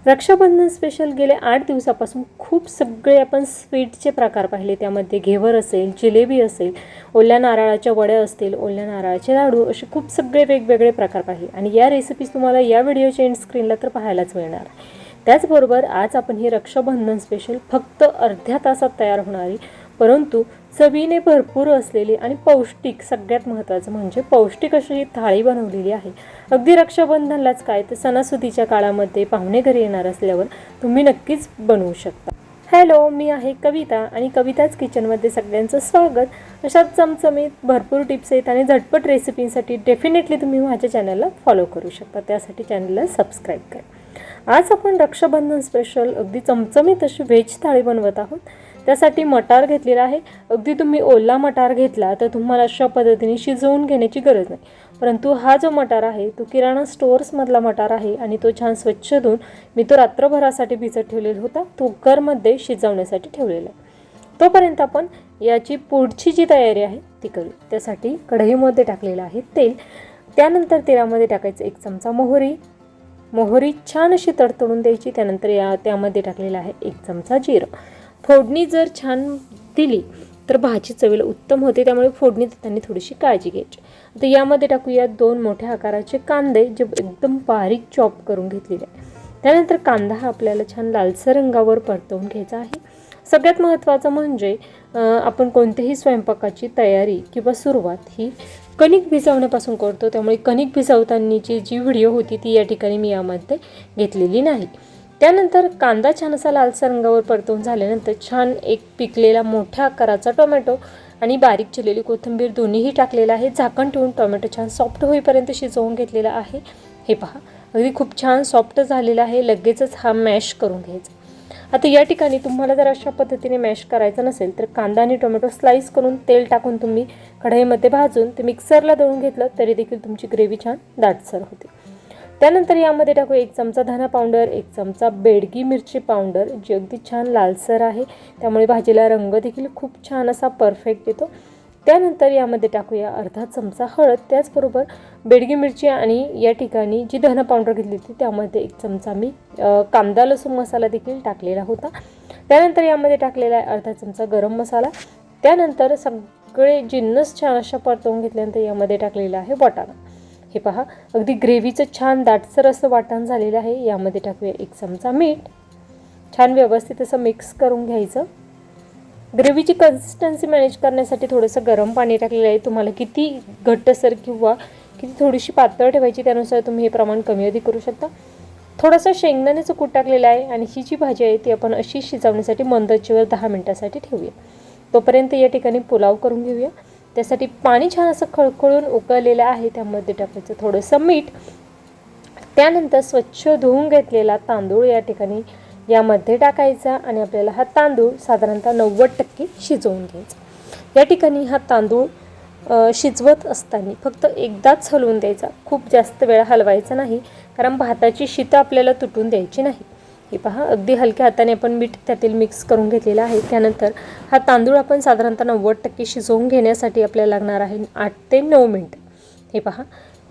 Rakshabandhan special गेले 8 दिवसापासून खूप सगळे आपण स्वीटचे प्रकार पाहिले. त्यामध्ये घेवर असेल, जिलेबी असेल, ओल्या नारळाच्या वड्या असतील, ओल्या नारळाचे लाडू, असे खूप सगळे वेगवेगळे प्रकार पाहिले. आणि या रेसिपीज तुम्हाला या व्हिडिओच्या एंड स्क्रीनला तर पाहायलाच मिळणार. त्याचबरोबर आज आपण ही रक्षाबंधन स्पेशल फक्त अर्ध्या तासात तयार होणारी परंतु चवीने भरपूर असलेली आणि पौष्टिक, सगळ्यात महत्त्वाचं म्हणजे पौष्टिक अशी ही थाळी बनवलेली आहे. अगदी रक्षाबंधनलाच काय तर सणासुदीच्या काळामध्ये पाहुणे घरी येणार असल्यावर तुम्ही नक्कीच बनवू शकता. हॅलो, मी आहे कविता आणि कविताच किचनमध्ये सगळ्यांचं स्वागत. अशाच चमचमीत भरपूर टिप्स आहेत आणि झटपट रेसिपींसाठी डेफिनेटली तुम्ही माझ्या चॅनलला फॉलो करू शकता. त्यासाठी चॅनलला सबस्क्राईब करा. आज आपण रक्षाबंधन स्पेशल अगदी चमचमीत अशी व्हेज थाळी बनवत आहोत. त्यासाठी मटार घेतलेला आहे. अगदी तुम्ही ओला मटार घेतला तर तुम्हाला अशा पद्धतीने शिजवून घेण्याची गरज नाही. परंतु हा जो मटार आहे तो किराणा स्टोअर्समधला मटार आहे आणि तो छान स्वच्छ धुवून मी तो रात्रभरासाठी भिजत ठेवलेला होता. तो कुकरमध्ये शिजवण्यासाठी ठेवलेला आहे. तोपर्यंत आपण याची पुढची जी तयारी आहे ती करू. त्यासाठी कढईमध्ये टाकलेलं आहे तेल. त्यानंतर तेलामध्ये टाकायचं 1 चमचा मोहरी छान अशी तडतडून द्यायची. त्यानंतर त्यामध्ये टाकलेला आहे 1 चमचा जिरं. फोडणी जर छान दिली तर भाजी चवीला उत्तम होते, त्यामुळे फोडणी देताना थोडीशी काळजी घ्यायची. आता यामध्ये टाकूया 2 मोठ्या आकाराचे कांदे जे एकदम बारीक चॉप करून घेतलेले आहे. त्यानंतर कांदा हा आपल्याला छान लालसर रंगावर परतवून घ्यायचा आहे. सगळ्यात महत्त्वाचं म्हणजे आपण कोणत्याही स्वयंपाकाची तयारी किंवा सुरुवात ही कणिक भिजवण्यापासून करतो, त्यामुळे कणिक भिजवतानाची जी व्हिडिओ होती ती या ठिकाणी मी यामध्ये घेतलेली नाही. त्यानंतर कांदा छान असा लालसर रंगावर परतवून झाल्यानंतर छान एक पिकलेला मोठ्या आकाराचा टोमॅटो आणि बारीक चिरलेली कोथिंबीर दोन्हीही टाकलेला आहे. झाकण ठेवून टोमॅटो छान सॉफ्ट होईपर्यंत शिजवून घेतलेला आहे. हे पहा, अगदी खूप छान सॉफ्ट झालेला आहे. लगेचच हा मॅश करून घ्यायचा. आता या ठिकाणी तुम्हाला जर अशा पद्धतीने मॅश करायचं नसेल तर कांदा आणि टोमॅटो स्लाइस करून तेल टाकून तुम्ही कढईमध्ये भाजून ते मिक्सरला दळून घेतलं तरी देखील तुमची ग्रेव्ही छान दाटसर होते. त्यानंतर यामध्ये टाकू 1 चमचा धना पावडर, 1 चमचा बेडगी मिरची पावडर जी अगदी छान लालसर आहे, त्यामुळे भाजीला रंग देखील खूप छान असा परफेक्ट येतो. त्यानंतर यामध्ये टाकूया अर्धा चमचा हळद. त्याचबरोबर बेडगी मिरची आणि या ठिकाणी जी धना पावडर घेतली होती त्यामध्ये 1 चमचा मी कांदा लसूण मसाला देखील टाकलेला होता. त्यानंतर यामध्ये टाकलेला आहे अर्धा चमचा गरम मसाला. त्यानंतर सगळे जिन्नस छान अशा परतवून घेतल्यानंतर यामध्ये टाकलेला आहे वाटाणा. हे पहा, अगदी ग्रेव्हीचं छान दाटसर असं वाटण झालेलं आहे. यामध्ये टाकूया 1 चमचा मीठ. छान व्यवस्थित असं मिक्स करून घ्यायचं. ग्रेव्हीची कन्सिस्टन्सी मॅनेज करण्यासाठी थोडंसं गरम पाणी टाकलेलं आहे. तुम्हाला किती घट्टसर किंवा किती थोडीशी पातळ ठेवायची त्यानुसार तुम्ही हे प्रमाण कमी अधिक करू शकता. थोडंसं शेंगदाण्याचं कूट टाकलेलं आहे आणि ही जी भाजी आहे ती आपण अशी शिजवण्यासाठी मंद आचेवर 10 मिनिटासाठी ठेवूया. तोपर्यंत या ठिकाणी पुलाव करून घेऊया. त्यासाठी पाणी छान असं खळखळून उकळलेलं आहे. त्यामध्ये टाकायचं थोडंसं मीठ. त्यानंतर स्वच्छ धुवून घेतलेला तांदूळ या ठिकाणी यामध्ये टाकायचा आणि आपल्याला हा तांदूळ साधारणतः 90% शिजवून घ्यायचा. या ठिकाणी हा तांदूळ शिजवत असताना फक्त एकदाच हलवून द्यायचा. खूप जास्त वेळ हलवायचा नाही, कारण भाताची शीतं आपल्याला तुटून द्यायची नाही. हे पहा, अगदी हलक्या हाताने आपण मीठ त्यातील मिक्स करून घेतलेला आहे. त्यानंतर हा तांदूळ आपण साधारणतः 90% शिजवून घेण्यासाठी आपल्याला लागणार आहे 8 ते 9 मिनिटं. हे पहा,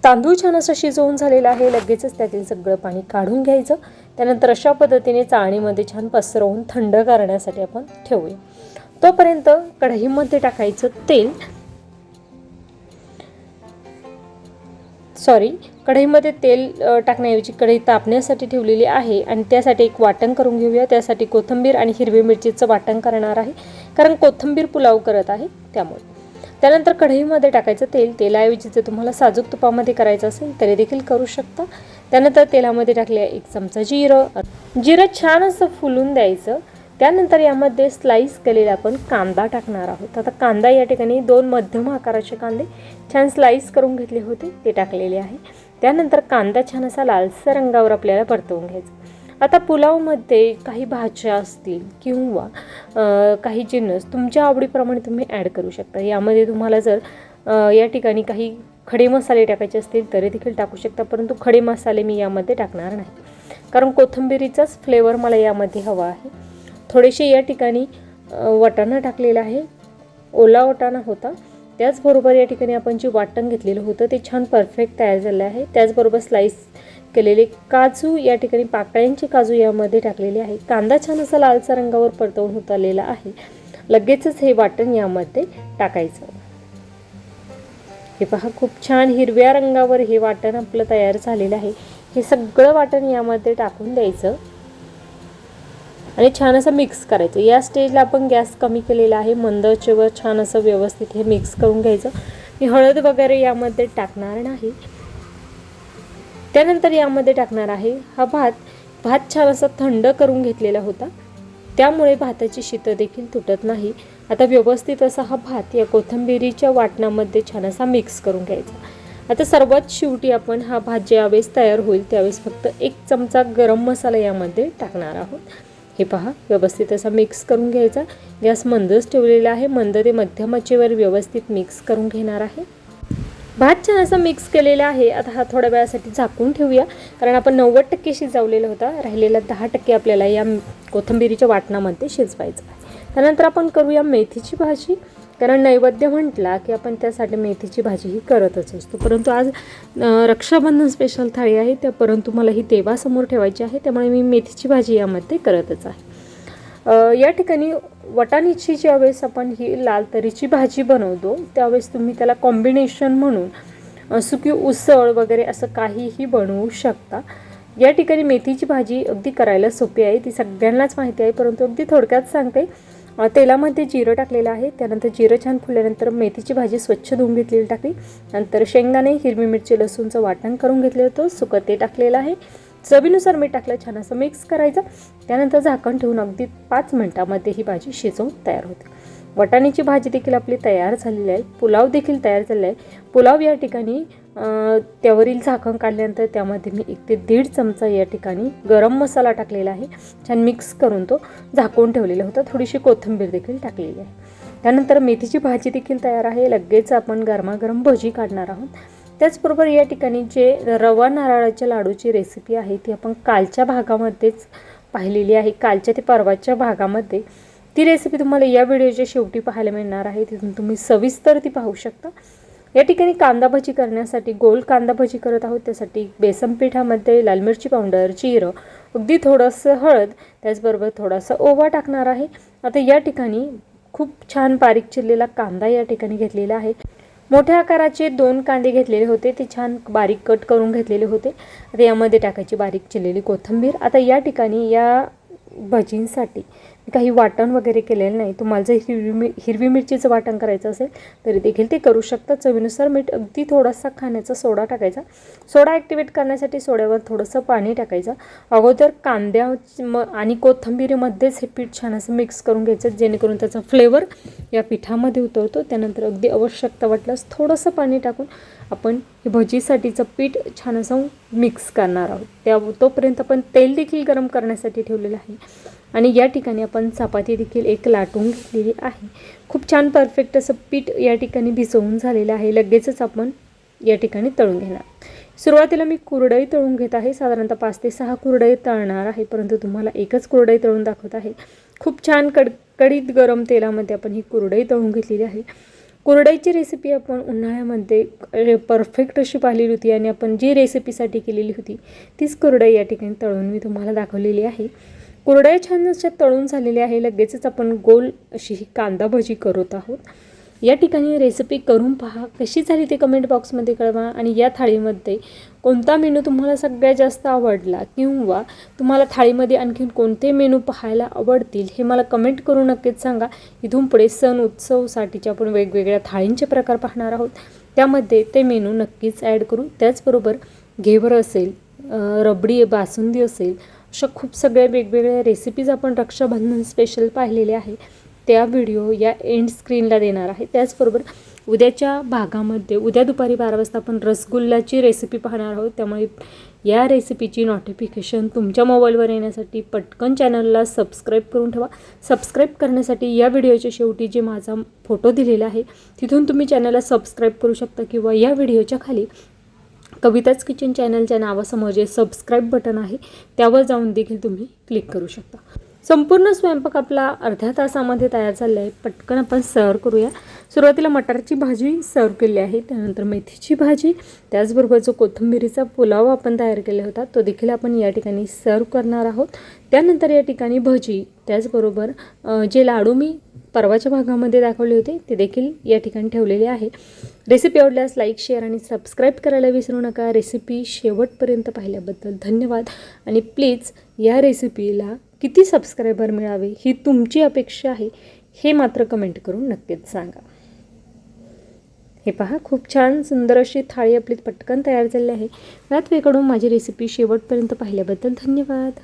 तांदूळ छान असं शिजवून झालेलं आहे. लगेचच त्यातील सगळं पाणी काढून घ्यायचं. त्यानंतर अशा पद्धतीने चाळणीमध्ये छान पसरवून थंड करण्यासाठी आपण ठेवूया. तोपर्यंत कढईमध्ये टाकायचं तेल. कढईमध्ये तेल टाकण्याऐवजी कढई तापण्यासाठी ठेवलेली आहे आणि त्यासाठी एक वाटण करून घेऊया. त्यासाठी कोथिंबीर आणि हिरवी मिरचीचं वाटण करणार आहे, कारण कोथिंबीर पुलाव करत आहे त्यामुळे. त्यानंतर कढईमध्ये टाकायचं तेल. तेलाऐवजी जर तुम्हाला साजूक तुपामध्ये करायचं असेल तरी देखील करू शकता. त्यानंतर तेलामध्ये टाकले 1 चमचा जिरं छान असं फुलून द्यायचं. त्यानंतर यामध्ये स्लाइस केलेला आपण कांदा टाकणार आहोत. आता कांदा या ठिकाणी 2 मध्यम आकाराचे कांदे छान स्लाइस करून घेतले होते ते टाकलेले आहे. त्यानंतर कांदा छान असा लालसर रंगावर आपल्याला परतवून घ्यायचा. आता पुलावमध्ये काही भाज्या असतील किंवा काही जिन्नस तुमच्या आवडीप्रमाणे तुम्ही ॲड करू शकता. यामध्ये तुम्हाला जर या ठिकाणी काही खडे मसाले टाकायचे असतील तरी देखील टाकू शकता, परंतु खडे मसाले मी यामध्ये टाकणार नाही, कारण कोथिंबीरीचाच फ्लेवर मला यामध्ये हवा आहे. थोडेसे या ठिकाणी वाटाणा टाकलेला आहे. ओला वाटाणा होता. त्याचबरोबर या ठिकाणी आपण जे वाटण घेतलेलं होतं ते छान परफेक्ट तयार झालं आहे. त्याचबरोबर स्लाइस केलेले काजू, या ठिकाणी पाकळ्यांचे काजू यामध्ये टाकलेले आहे. कांदा छान असा लालसर रंगावर परतवून होत आलेला आहे. लगेचच हे वाटण यामध्ये टाकायचं. हे पहा, खूप छान हिरव्या रंगावर हे वाटण आपलं तयार झालेलं आहे. हे सगळं वाटण यामध्ये टाकून द्यायचं आणि छान असं मिक्स करायचं. या स्टेजला आपण गॅस कमी केलेला आहे. मंद आचेवर छान असं व्यवस्थित हे मिक्स करून घ्यायचं. मी हळद वगैरे यामध्ये टाकणार नाही. त्यानंतर यामध्ये टाकणार आहे हा भात. भात छान असा थंड करून घेतलेला होता, त्यामुळे भाताची शीतं देखील तुटत नाही. आता व्यवस्थित असा हा भात या कोथिंबिरीच्या वाटणामध्ये छान असा मिक्स करून घ्यायचा. आता सर्वात शेवटी आपण हा भात ज्यावेळेस तयार होईल त्यावेळेस फक्त 1 चमचा गरम मसाला यामध्ये टाकणार आहोत. हे पहा, व्यवस्थित असा मिक्स करून घ्यायचा. गॅस मंदच ठेवलेला आहे. मंद ते मध्यम आचेवर व्यवस्थित मिक्स करून घेणार आहे. भात छान असा मिक्स केलेला आहे. आता हा थोड्या वेळासाठी झाकून ठेवूया, कारण आपण 90% शिजवलेला होता. राहिलेला 10% आपल्याला या कोथिंबिरीच्या वाटणामध्ये शिजवायचं आहे. त्यानंतर आपण करूया मेथीची भाजी, कारण नैवेद्य म्हटला की आपण त्यासाठी मेथीची भाजी ही करतच असतो. परंतु आज रक्षाबंधन स्पेशल थाळी आहे, परंतु मला ही देवासमोर ठेवायची आहे, त्यामुळे मी मेथीची भाजी यामध्ये करतच आहे. या ठिकाणी वाटाण्याची ज्यावेळेस आपण ही लाल तरीची भाजी बनवतो त्यावेळेस तुम्ही त्याला कॉम्बिनेशन म्हणून सुकी उसळ वगैरे असं काहीही बनवू शकता. या ठिकाणी मेथीची भाजी अगदी करायला सोपी आहे, ती सगळ्यांनाच माहिती आहे, परंतु अगदी थोडक्यात सांगते. तेलामध्ये जिरं टाकलेलं आहे. त्यानंतर जिरं छान फुलल्यानंतर मेथीची भाजी स्वच्छ धुवून घेतलेली टाकली. नंतर शेंगदाणे, हिरवी मिरची, लसूणचं वाटण करून घेतलं होतं. सुकं ते टाकलेलं आहे. चवीनुसार मीठ टाकलं. छान असं मिक्स करायचं. त्यानंतर झाकण ठेवून अगदी 5 मिनिटांमध्ये ही भाजी शिजवून तयार होते. वाटाण्याची भाजी देखील आपली तयार झालेली आहे. पुलाव देखील तयार झालेला आहे. पुलाव या ठिकाणी त्यावरील झाकण काढल्यानंतर त्यामध्ये मी 1 ते 1.5 चमचा या ठिकाणी गरम मसाला टाकलेला आहे. छान मिक्स करून तो झाकून ठेवलेला होता. थोडीशी कोथिंबीर देखील टाकलेली आहे. त्यानंतर मेथीची भाजी देखील तयार आहे. लगेच आपण गरमागरम भजी काढणार आहोत. त्याचबरोबर या ठिकाणी जे रवा नारळाच्या लाडूची रेसिपी आहे ती आपण कालच्या भागामध्येच पाहिलेली आहे. कालच्या ते परवाच्या भागामध्ये ती रेसिपी तुम्हाला या व्हिडिओच्या शेवटी पाहायला मिळणार आहे. तिथून तुम्ही सविस्तर ती पाहू शकता. या ठिकाणी कांदा भजी करण्यासाठी गोल कांदा भजी करत आहोत. त्यासाठी बेसन पिठामध्ये लाल मिरची पावडर, जिरं, अगदी थोडंसं हळद, त्याचबरोबर थोडासा ओवा टाकणार आहे. आता या ठिकाणी खूप छान बारीक चिरलेला कांदा या ठिकाणी घेतलेला आहे. मोठ्या आकाराचे 2 कांदे घेतलेले होते, ते छान बारीक कट करून घेतलेले होते. आता यामध्ये टाकायची बारीक चिरलेली कोथिंबीर. आता या ठिकाणी या भजींसाठी काही वाटण वगैरे केलेलं नाही. तुम्हाला जर हिरवी मिरचीचं वाटण करायचं असेल तरी देखील ते करू शकता. चवीनुसार मीठ, अगदी थोडासा खाण्याचा सोडा टाकायचा. सोडा ॲक्टिवेट करण्यासाठी सोड्यावर थोडंसं पाणी टाकायचं. अगोदर कांद्या आणि कोथिंबीरीमध्येच हे पीठ छान असं मिक्स करून घ्यायचं, जेणेकरून त्याचा फ्लेवर या पिठामध्ये उतरतो. त्यानंतर अगदी आवश्यकता वाटल्यास थोडंसं पाणी टाकून आपण हे भजीसाठीचं पीठ छान असं मिक्स करणार आहोत. तोपर्यंत आपण तेल देखील गरम करण्यासाठी ठेवलेलं आहे. आणि या ठिकाणी आपण चपाती देखील 1 लाटून घेतलेली आहे. खूप छान परफेक्ट असं पीठ या ठिकाणी भिजवून झालेलं आहे. लगेचच आपण या ठिकाणी तळून घेणार. सुरुवातीला मी कुरडई तळून घेत आहे. साधारणतः 5 ते 6 कुरडई तळणार आहे, परंतु तुम्हाला एकच कुरडई तळून दाखवत आहे. खूप छान कडकडीत गरम तेलामध्ये आपण ही कुरडई तळून घेतलेली आहे. कुरडईची रेसिपी आपण उन्हाळ्यामध्ये परफेक्ट अशी पाहिलेली होती आणि आपण जी रेसिपीसाठी केलेली होती तीच कुरडई या ठिकाणी तळून मी तुम्हाला दाखवलेली आहे. कुरडई छान अशा तळून झालेली आहे. लगेचच आपण गोल अशी ही कांदा भजी करत आहोत. या ठिकाणी रेसिपी करून पहा, कशी झाली ते कमेंट बॉक्समध्ये कळवा. आणि या थाळीमध्ये कोणता मेनू तुम्हाला सगळ्यात जास्त आवडला किंवा तुम्हाला थाळीमध्ये आणखीन कोणते मेनू पाहायला आवडतील हे मला कमेंट करून नक्कीच सांगा. इथून पुढे सण उत्सवसाठीचे आपण वेगवेगळ्या थाळींचे प्रकार पाहणार आहोत, त्यामध्ये ते मेनू नक्कीच ॲड करू. त्याचबरोबर घेवर असेल, रबडी बासुंदी असेल, अशा खूप सगळ्या वेगवेगळ्या रेसिपीज आपण रक्षाबंधन स्पेशल पाहिलेले आहे. त्या व्हिडिओ या एंड स्क्रीनला देणार आहे. त्याचबरोबर उद्याच्या भागामध्ये उद्या दुपारी 12 वाजता आपण रसगुल्लाची रेसिपी पाहणार आहोत. त्यामुळे या रेसिपीची नोटिफिकेशन तुमच्या मोबाईलवर येण्यासाठी पटकन चॅनलला सबस्क्राईब करून ठेवा. सबस्क्राईब करण्यासाठी या व्हिडिओच्या शेवटी जे माझा फोटो दिलेला आहे तिथून तुम्ही चॅनलला सबस्क्राईब करू शकता, किंवा या व्हिडिओच्या खाली कविताच किचन चॅनलच्या नावासमोर जे सबस्क्राईब बटन आहे त्यावर जाऊन देखील तुम्ही क्लिक करू शकता. संपूर्ण स्वयंपाक आपला अर्ध्या तासामध्ये तयार झाला आहे. पटकन आपण सर्व करूया. सुरुवातीला मटारची भाजी सर्व केली आहे, त्यानंतर मेथीची भाजी, त्याचबरोबर जो कोथिंबिरीचा पुलाव आपण तयार केला होता तो देखील आपण या ठिकाणी सर्व करणार आहोत. त्यानंतर या ठिकाणी भजी, त्याचबरोबर जे लाडू मी परवाच्या भागामध्ये दाखवले होते ते देखील या ठिकाणी ठेवलेले आहे. रेसिपी आवडल्यास लाईक, शेअर आणि सबस्क्राईब करायला विसरू नका. रेसिपी शेवटपर्यंत पाहिल्याबद्दल धन्यवाद. आणि प्लीज या रेसिपीला किती सबस्क्रायबर मिळावे ही तुमची अपेक्षा आहे हे मात्र कमेंट करून नक्कीच सांगा. हे पहा, खूप छान सुंदर अशी थाळी आपली पटकन तयार झाली आहे. व्यात वेकडून माझी रेसिपी शेवटपर्यंत पाहिल्याबद्दल धन्यवाद.